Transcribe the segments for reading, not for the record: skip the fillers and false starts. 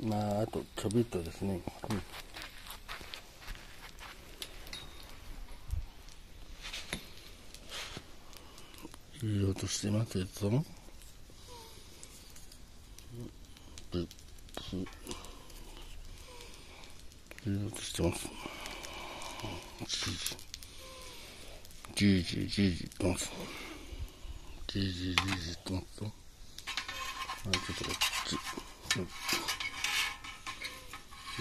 あとちょびっとですね、入れようとしてますけど、入れようとしてます。じいじ言ってます。じいじ言ってますと、ちょっとこっち、よ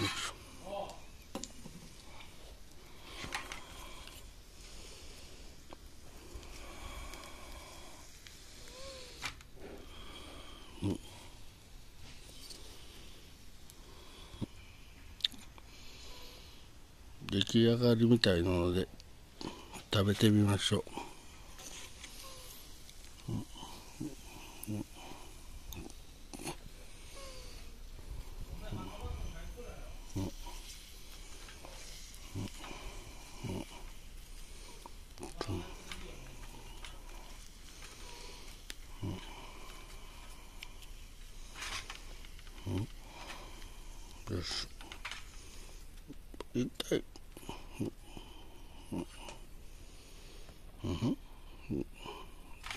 いしょ。出来上がりみたいなので食べてみましょう。よし。痛い。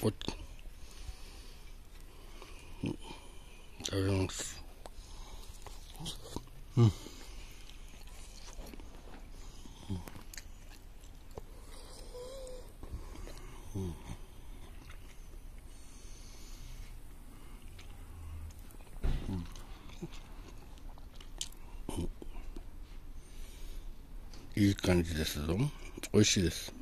おっ。食べます。いい感じですぞ。美味しいです。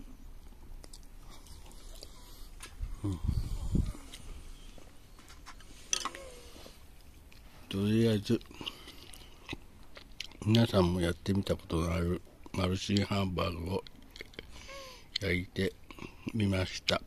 とりあえず皆さんもやってみたことのあるマルシンハンバーグを焼いてみました。